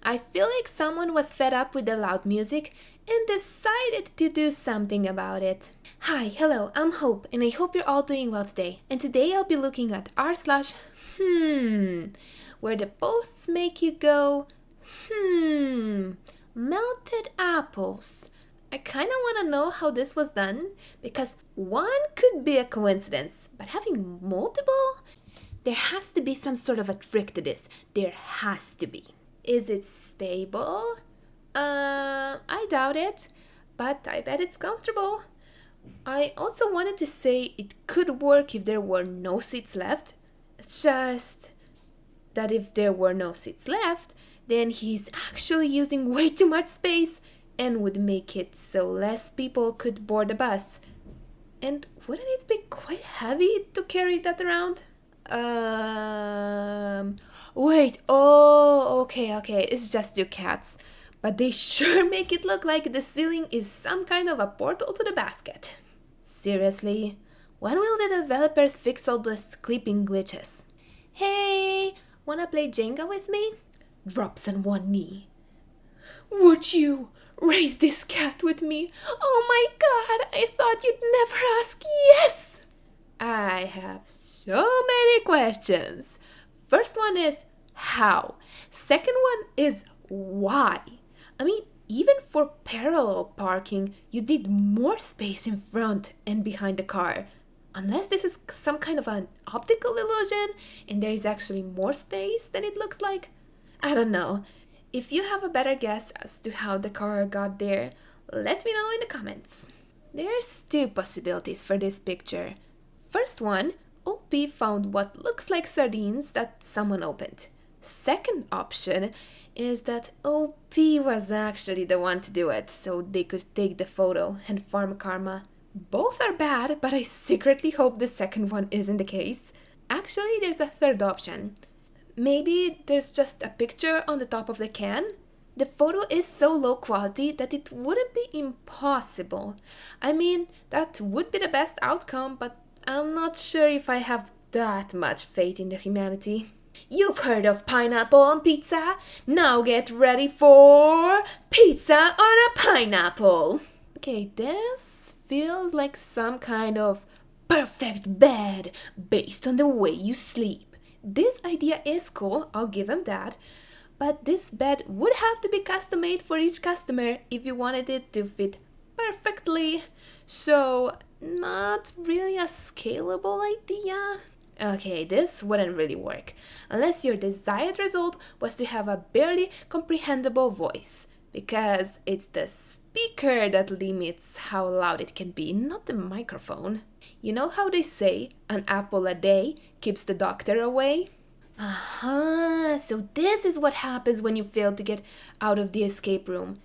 I feel like someone was fed up with the loud music and decided to do something about it. Hi, hello, I'm Hope, and I hope you're all doing well today. And today I'll be looking at r/, where the posts make you go, melted apples. I kind of want to know how this was done because one could be a coincidence, but having multiple? There has to be some sort of a trick to this. There has to be. Is it stable? I doubt it, but I bet it's comfortable. I also wanted to say it could work if there were no seats left. It's just that if there were no seats left, then he's actually using way too much space and would make it so less people could board the bus. And wouldn't it be quite heavy to carry that around? Wait, oh, okay, it's just two cats. But they sure make it look like the ceiling is some kind of a portal to the basket. Seriously, when will the developers fix all the clipping glitches? Hey, wanna play Jenga with me? Drops on one knee. Would you raise this cat with me? Oh my god, I thought you'd never ask yes! I have so many questions. First one is how? Second one is why? I mean, even for parallel parking, you need more space in front and behind the car. Unless this is some kind of an optical illusion and there is actually more space than it looks like. I don't know. If you have a better guess as to how the car got there, let me know in the comments. There's two possibilities for this picture. First one, OP found what looks like sardines that someone opened. Second option is that OP was actually the one to do it, so they could take the photo and farm karma. Both are bad, but I secretly hope the second one isn't the case. Actually, there's a third option. Maybe there's just a picture on the top of the can? The photo is so low quality that it wouldn't be impossible. I mean, that would be the best outcome, but I'm not sure if I have that much faith in the humanity. You've heard of pineapple on pizza? Now get ready for pizza on a pineapple! Okay, this feels like some kind of perfect bed based on the way you sleep. This idea is cool, I'll give him that. But this bed would have to be custom made for each customer if you wanted it to fit perfectly. So, not really a scalable idea. Okay, this wouldn't really work, unless your desired result was to have a barely comprehensible voice, because it's the speaker that limits how loud it can be, not the microphone. You know how they say an apple a day keeps the doctor away? So this is what happens when you fail to get out of the escape room.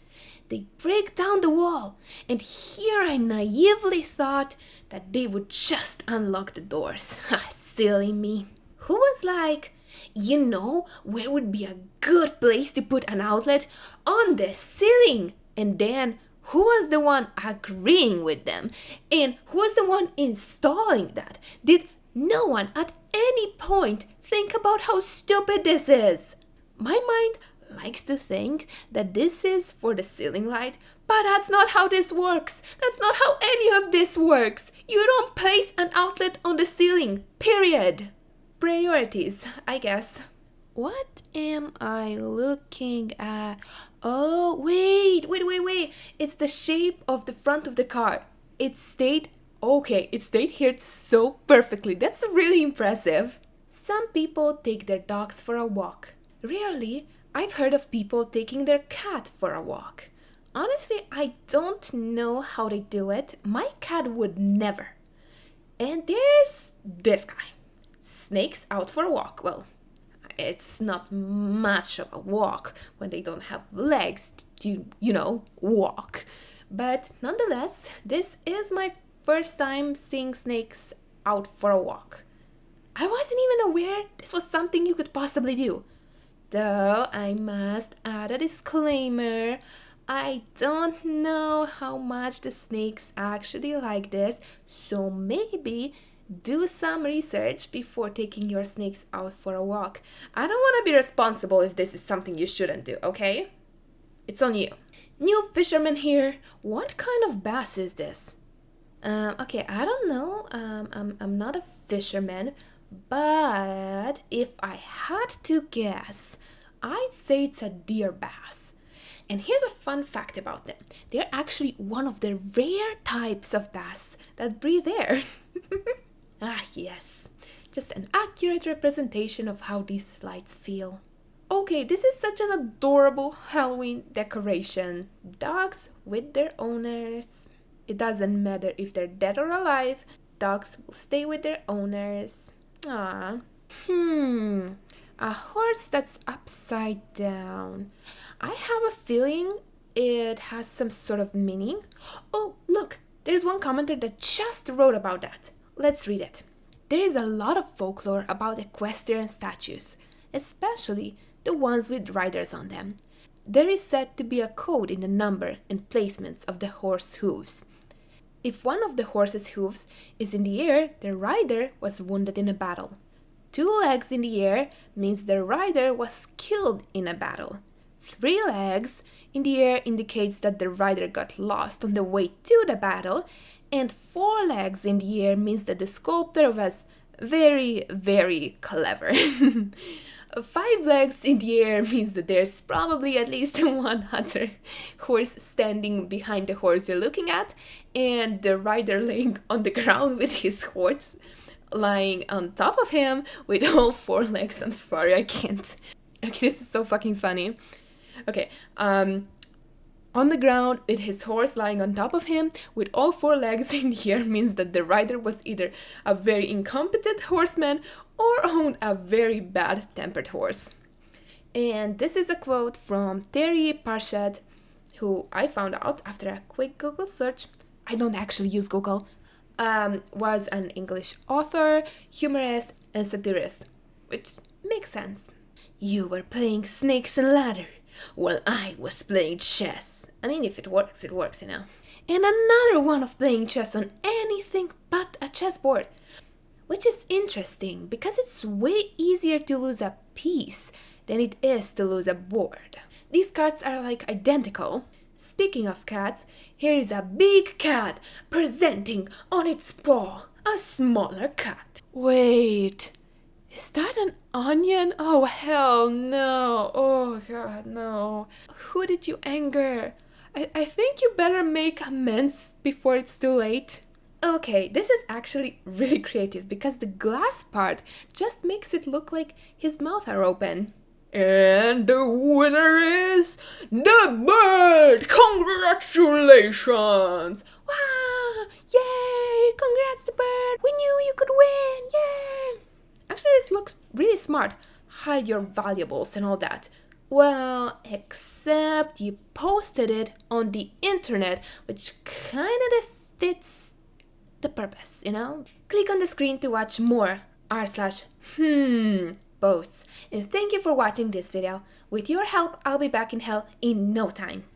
They break down the wall, and here I naively thought that they would just unlock the doors. Silly me. Who was like, you know where would be a good place to put an outlet? On the ceiling! And then, who was the one agreeing with them? And who was the one installing that? Did no one at any point think about how stupid this is? My mind likes to think that this is for the ceiling light, but that's not how this works. That's not how any of this works. You don't place an outlet on the ceiling, period. Priorities, I guess. What am I looking at? Oh, wait. It's the shape of the front of the car. It stayed here so perfectly. That's really impressive. Some people take their dogs for a walk. Rarely, I've heard of people taking their cat for a walk. Honestly, I don't know how they do it. My cat would never. And there's this guy. Snakes out for a walk. Well, it's not much of a walk when they don't have legs to, walk. But nonetheless, this is my first time seeing snakes out for a walk. I wasn't even aware this was something you could possibly do. Though I must add a disclaimer, I don't know how much the snakes actually like this, so maybe do some research before taking your snakes out for a walk. I don't want to be responsible if this is something you shouldn't do, okay? It's on you. New fisherman here. What kind of bass is this? Okay, I don't know. I'm not a fisherman, but if I had to guess, I'd say it's a deer bass. And here's a fun fact about them. They're actually one of the rare types of bass that breathe air. Ah, yes. Just an accurate representation of how these slides feel. Okay, this is such an adorable Halloween decoration. Dogs with their owners. It doesn't matter if they're dead or alive. Dogs will stay with their owners. Ah. A horse that's upside down. I have a feeling it has some sort of meaning. Oh, look, there's one commenter that just wrote about that. Let's read it. There is a lot of folklore about equestrian statues, especially the ones with riders on them. There is said to be a code in the number and placements of the horse hooves. If one of the horse's hooves is in the air, the rider was wounded in a battle. 2 legs in the air means the rider was killed in a battle. 3 legs in the air indicates that the rider got lost on the way to the battle, and 4 legs in the air means that the sculptor was very, very clever. 5 legs in the air means that there's probably at least one other horse standing behind the horse you're looking at, and the rider laying on the ground with his horse lying on top of him with all 4 legs. I'm sorry, I can't. Okay, this is so fucking funny. Okay, on the ground with his horse lying on top of him with all 4 legs in the air means that the rider was either a very incompetent horseman or owned a very bad-tempered horse. And this is a quote from Terry Parshad, who I found out after a quick Google search. I don't actually use Google. Was an English author, humorist, and satirist, which makes sense. You were playing snakes and ladder, while I was playing chess. I mean, if it works, it works, you know. And another one of playing chess on anything but a chessboard, which is interesting because it's way easier to lose a piece than it is to lose a board. These cards are like identical. Speaking of cats, here is a big cat presenting on its paw a smaller cat. Wait, is that an onion? Oh, hell no. Oh, God, no. Who did you anger? I think you better make amends before it's too late. Okay, this is actually really creative because the glass part just makes it look like his mouth are open. And the winner is the bird! Congratulations! Wow! Yay! Congrats, the bird! We knew you could win! Yay! Actually, this looks really smart. Hide your valuables and all that. Well, except you posted it on the internet, which kind of defeats the purpose, you know? Click on the screen to watch more posts. And thank you for watching this video. With your help, I'll be back in hell in no time.